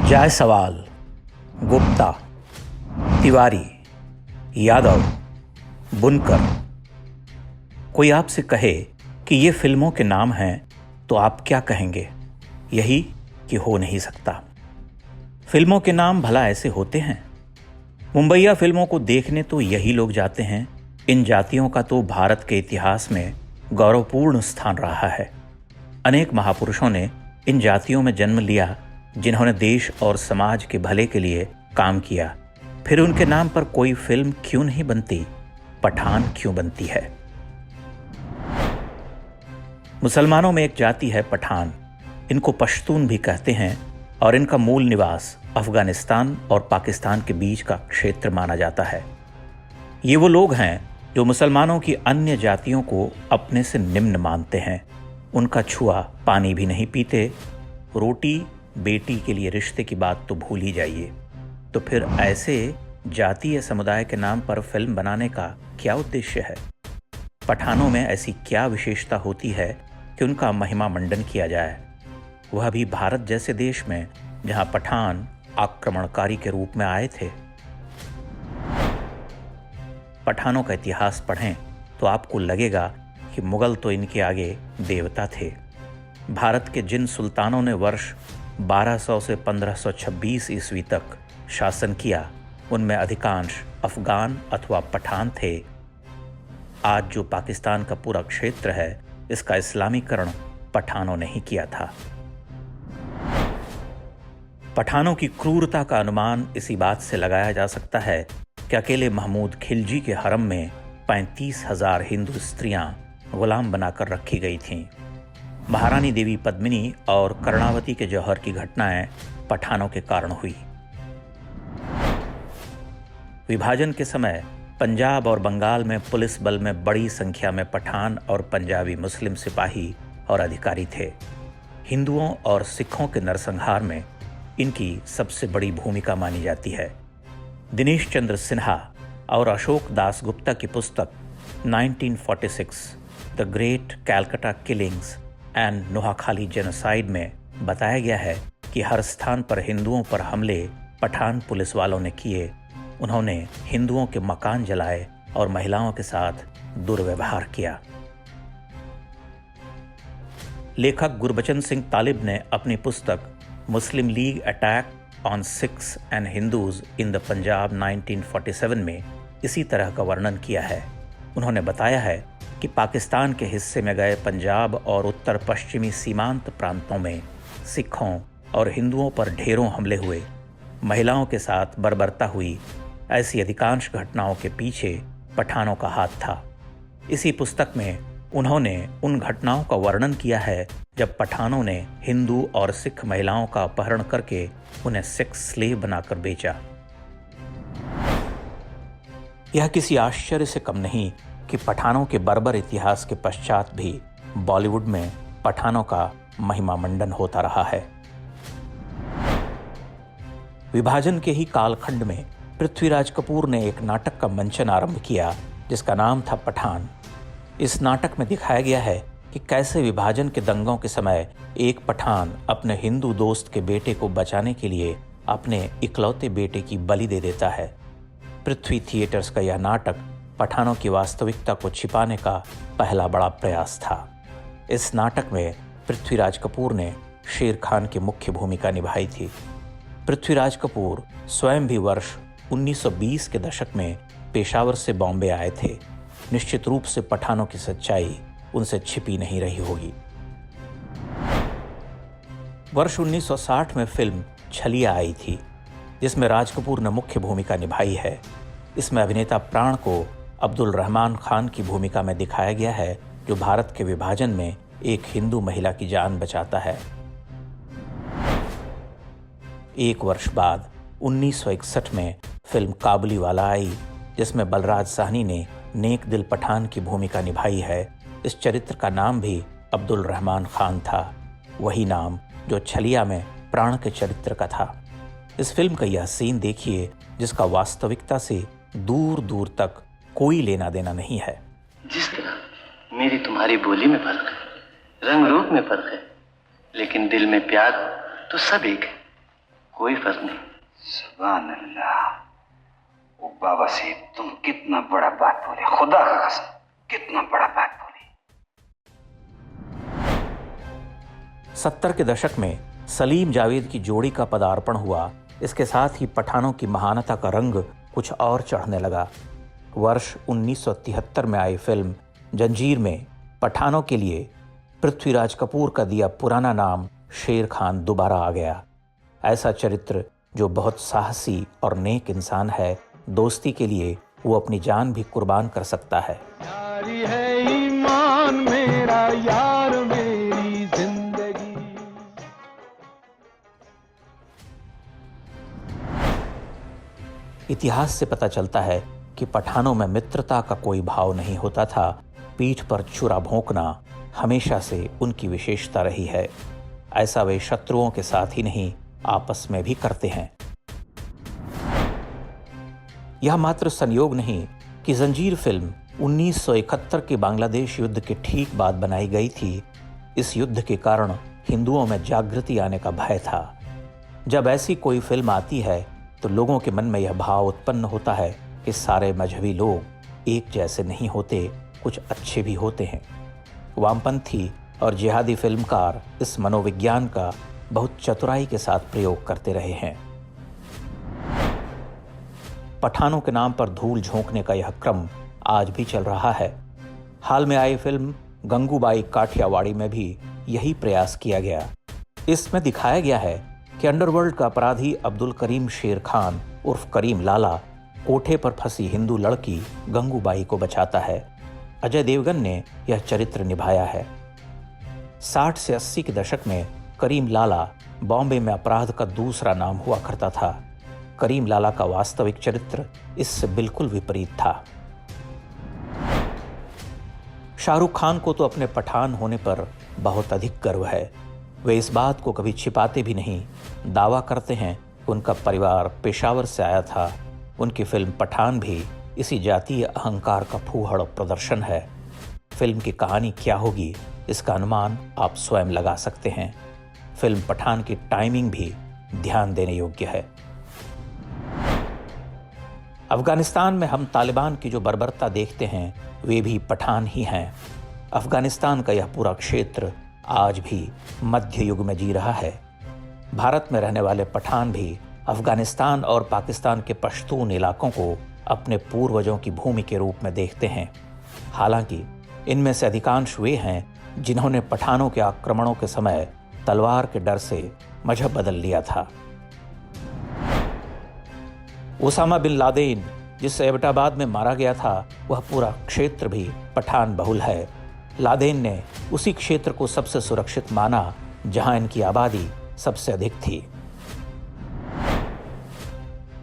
जायसवाल, गुप्ता, तिवारी, यादव, बुनकर। कोई आपसे कहे कि ये फिल्मों के नाम हैं तो आप क्या कहेंगे? यही कि हो नहीं सकता। फिल्मों के नाम भला ऐसे होते हैं? मुंबईया फिल्मों को देखने तो यही लोग जाते हैं। इन जातियों का तो भारत के इतिहास में गौरवपूर्ण स्थान रहा है। अनेक महापुरुषों ने इन जातियों में जन्म लिया, जिन्होंने देश और समाज के भले के लिए काम किया। फिर उनके नाम पर कोई फिल्म क्यों नहीं बनती? पठान क्यों बनती है? मुसलमानों में एक जाति है पठान। इनको पश्तून भी कहते हैं और इनका मूल निवास अफगानिस्तान और पाकिस्तान के बीच का क्षेत्र माना जाता है। ये वो लोग हैं जो मुसलमानों की अन्य जातियों को अपने से निम्न मानते हैं। उनका छुआ पानी भी नहीं पीते। रोटी बेटी के लिए रिश्ते की बात तो भूल ही जाइए। तो फिर ऐसे जातीय समुदाय के नाम पर फिल्म बनाने का क्या उद्देश्य है? पठानों में ऐसी क्या विशेषता होती है कि उनका महिमा मंडन किया जाए, वह भी भारत जैसे देश में जहां पठान आक्रमणकारी के रूप में आए थे? पठानों का इतिहास पढ़ें तो आपको लगेगा कि मुगल तो इनके आगे देवता थे। भारत के जिन सुल्तानों ने वर्ष 1200 से 1526 ईस्वी तक शासन किया, उनमें अधिकांश अफगान अथवा पठान थे। आज जो पाकिस्तान का पूरा क्षेत्र है, इसका इस्लामीकरण पठानों ने ही किया था। पठानों की क्रूरता का अनुमान इसी बात से लगाया जा सकता है कि अकेले महमूद खिलजी के हरम में 35,000 हिंदू स्त्रियां गुलाम बनाकर रखी गई थीं। महारानी देवी पद्मिनी और कर्णावती के जौहर की घटनाएं पठानों के कारण हुई। विभाजन के समय पंजाब और बंगाल में पुलिस बल में बड़ी संख्या में पठान और पंजाबी मुस्लिम सिपाही और अधिकारी थे। हिंदुओं और सिखों के नरसंहार में इनकी सबसे बड़ी भूमिका मानी जाती है। दिनेश चंद्र सिन्हा और अशोक दास गुप्ता की पुस्तक 1946 the great Calcutta killings and Noakhali genocide में बताया गया है कि हर स्थान पर हिंदुओं पर हमले पठान पुलिस वालों ने किए। उन्होंने हिंदुओं के मकान जलाए और महिलाओं के साथ दुर्व्यवहार किया। लेखक गुरबचन सिंह तालिब ने अपनी पुस्तक Muslim League attack on Sikhs and Hindus in the Punjab 1947 में इसी तरह का वर्णन किया है। उन्होंने बताया है कि पाकिस्तान के हिस्से में गए पंजाब और उत्तर पश्चिमी सीमांत प्रांतों में सिखों और हिंदुओं पर ढेरों हमले हुए। महिलाओं के साथ बर्बरता हुई। ऐसी अधिकांश घटनाओं के पीछे पठानों का हाथ था। इसी पुस्तक में उन्होंने उन घटनाओं का वर्णन किया है जब पठानों ने हिंदू और सिख महिलाओं का अपहरण करके उन्हें सेक्स स्लेव बनाकर बेचा। यह किसी आश्चर्य से कम नहीं कि पठानों के बर्बर इतिहास के पश्चात भी बॉलीवुड में पठानों का महिमा मंडन होता रहा है। विभाजन के ही कालखंड में पृथ्वीराज कपूर ने एक नाटक का मंचन आरंभ किया जिसका नाम था पठान। इस नाटक में दिखाया गया है कि कैसे विभाजन के दंगों के समय एक पठान अपने हिंदू दोस्त के बेटे को बचाने के लिए अपने इकलौते बेटे की बलि दे देता है। पृथ्वी थिएटर्स का यह नाटक पठानों की वास्तविकता को छिपाने का पहला बड़ा प्रयास था। इस नाटक में पृथ्वीराज कपूर ने शेर खान की मुख्य भूमिका निभाई थी। पृथ्वीराज कपूर स्वयं भी वर्ष 1920 के दशक में पेशावर से बॉम्बे आए थे। निश्चित रूप से पठानों की सच्चाई उनसे छिपी नहीं रही होगी। वर्ष 1960 में फिल्म छलिया आई थी, जिसमें राज कपूर ने मुख्य भूमिका निभाई है। इसमें अभिनेता प्राण को अब्दुल रहमान खान की भूमिका में दिखाया गया है, जो भारत के विभाजन में एक हिंदू महिला की जान बचाता है। एक वर्ष बाद 1961 में फिल्म काबुलीवाला आई, जिसमें बलराज साहनी ने नेक दिल पठान की भूमिका निभाई है। इस चरित्र का नाम भी अब्दुल रहमान खान था, वही नाम जो छलिया में प्राण के चरित्र का था। इस फिल्म का यह सीन देखिए जिसका वास्तविकता से दूर दूर तक कोई लेना देना नहीं है। जिस तरह मेरी तुम्हारी बोली में फर्क है, रंग रूप में फर्क है, लेकिन दिल में प्यार तो सब एक है। कोई फर्क नहीं। सुभान अल्लाह। वो बाबा साहब, तुम कितना बड़ा बात बोले, खुदा का कसम, कितना बड़ा बात बोले। 70 के दशक में सलीम जावेद की जोड़ी का पदार्पण हुआ। इसके साथ ही पठानों की महानता का रंग कुछ और चढ़ने लगा। वर्ष 1973 में आई फिल्म जंजीर में पठानों के लिए पृथ्वीराज कपूर का दिया पुराना नाम शेर खान दोबारा आ गया। ऐसा चरित्र जो बहुत साहसी और नेक इंसान है, दोस्ती के लिए वो अपनी जान भी कुर्बान कर सकता है। यारी है ईमान मेरा, यार मेरी जिंदगी। इतिहास से पता चलता है कि पठानों में मित्रता का कोई भाव नहीं होता था। पीठ पर छुरा भोंकना हमेशा से उनकी विशेषता रही है। ऐसा वे शत्रुओं के साथ ही नहीं, आपस में भी करते हैं। यह मात्र संयोग नहीं कि जंजीर फिल्म 1971 के बांग्लादेश युद्ध के ठीक बाद बनाई गई थी। इस युद्ध के कारण हिंदुओं में जागृति आने का भय था। जब ऐसी कोई फिल्म आती है तो लोगों के मन में यह भाव उत्पन्न होता है कि सारे मजहबी लोग एक जैसे नहीं होते, कुछ अच्छे भी होते हैं। वामपंथी और जिहादी फिल्मकार इस मनोविज्ञान का बहुत चतुराई के साथ प्रयोग करते रहे हैं। पठानों के नाम पर धूल झोंकने का यह क्रम आज भी चल रहा है। हाल में आई फिल्म गंगूबाई काठियावाड़ी में भी यही प्रयास किया गया। इसमें दिखाया गया है कि अंडरवर्ल्ड का अपराधी अब्दुल करीम शेर खान उर्फ करीम लाला कोठे पर फंसी हिंदू लड़की गंगूबाई को बचाता है। अजय देवगन ने यह चरित्र निभाया है। 60 से 80 के दशक में करीम लाला बॉम्बे में अपराध का दूसरा नाम हुआ करता था। करीम लाला का वास्तविक चरित्र इससे बिल्कुल विपरीत था। शाहरुख खान को तो अपने पठान होने पर बहुत अधिक गर्व है। वे इस बात को कभी छिपाते भी नहीं, दावा करते हैं कि उनका परिवार पेशावर से आया था। उनकी फिल्म पठान भी इसी जातीय अहंकार का फूहड़ प्रदर्शन है। फिल्म की कहानी क्या होगी, इसका अनुमान आप स्वयं लगा सकते हैं। फिल्म पठान की टाइमिंग भी ध्यान देने योग्य है। अफगानिस्तान में हम तालिबान की जो बर्बरता देखते हैं, वे भी पठान ही हैं। अफगानिस्तान का यह पूरा क्षेत्र आज भी मध्य युग में जी रहा है। भारत में रहने वाले पठान भी अफगानिस्तान और पाकिस्तान के पश्तून इलाकों को अपने पूर्वजों की भूमि के रूप में देखते हैं। हालांकि इनमें से अधिकांश वे हैं जिन्होंने पठानों के आक्रमणों के समय तलवार के डर से मजहब बदल लिया था। ओसामा बिन लादेन जिस एबटाबाद में मारा गया था, वह पूरा क्षेत्र भी पठान बहुल है। लादेन ने उसी क्षेत्र को सबसे सुरक्षित माना जहां इनकी आबादी सबसे अधिक थी।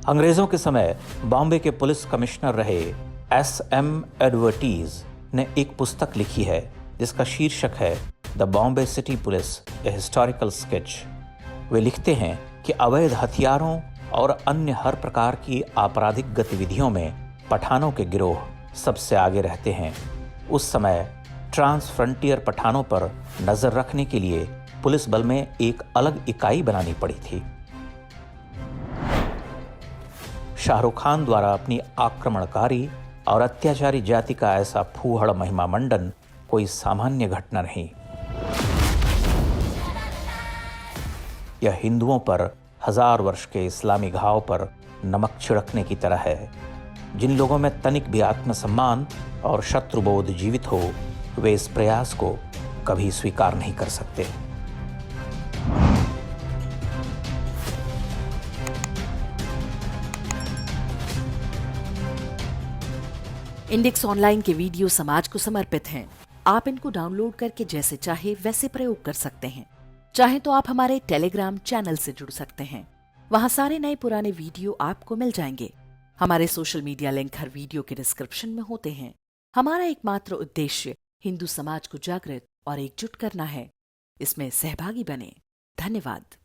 अंग्रेजों के समय बॉम्बे के पुलिस कमिश्नर रहे SM एडवर्टीज ने एक पुस्तक लिखी है जिसका शीर्षक है the Bombay city police a historical sketch. वे लिखते हैं कि अवैध हथियारों और अन्य हर प्रकार की आपराधिक गतिविधियों में पठानों के गिरोह सबसे आगे रहते हैं। उस समय ट्रांस फ्रंटियर पठानों पर नजर रखने के लिए पुलिस बल में एक अलग इकाई बनानी पड़ी थी। शाहरुख खान द्वारा अपनी आक्रमणकारी और अत्याचारी जाति का ऐसा फूहड़ महिमा मंडन कोई सामान्य घटना नहीं। यह हिंदुओं पर 1000 वर्ष के इस्लामी घाव पर नमक छिड़कने की तरह है। जिन लोगों में तनिक भी आत्मसम्मान और शत्रुबोध जीवित हो, वे इस प्रयास को कभी स्वीकार नहीं कर सकते। इंडेक्स ऑनलाइन के वीडियो समाज को समर्पित हैं। आप इनको डाउनलोड करके जैसे चाहे वैसे प्रयोग कर सकते हैं। चाहे तो आप हमारे टेलीग्राम चैनल से जुड़ सकते हैं। वहां सारे नए पुराने वीडियो आपको मिल जाएंगे। हमारे सोशल मीडिया लिंक हर वीडियो के डिस्क्रिप्शन में होते हैं। हमारा एकमात्र उद्देश्य हिंदू समाज को जागृत और एकजुट करना है। इसमें सहभागी बने। धन्यवाद।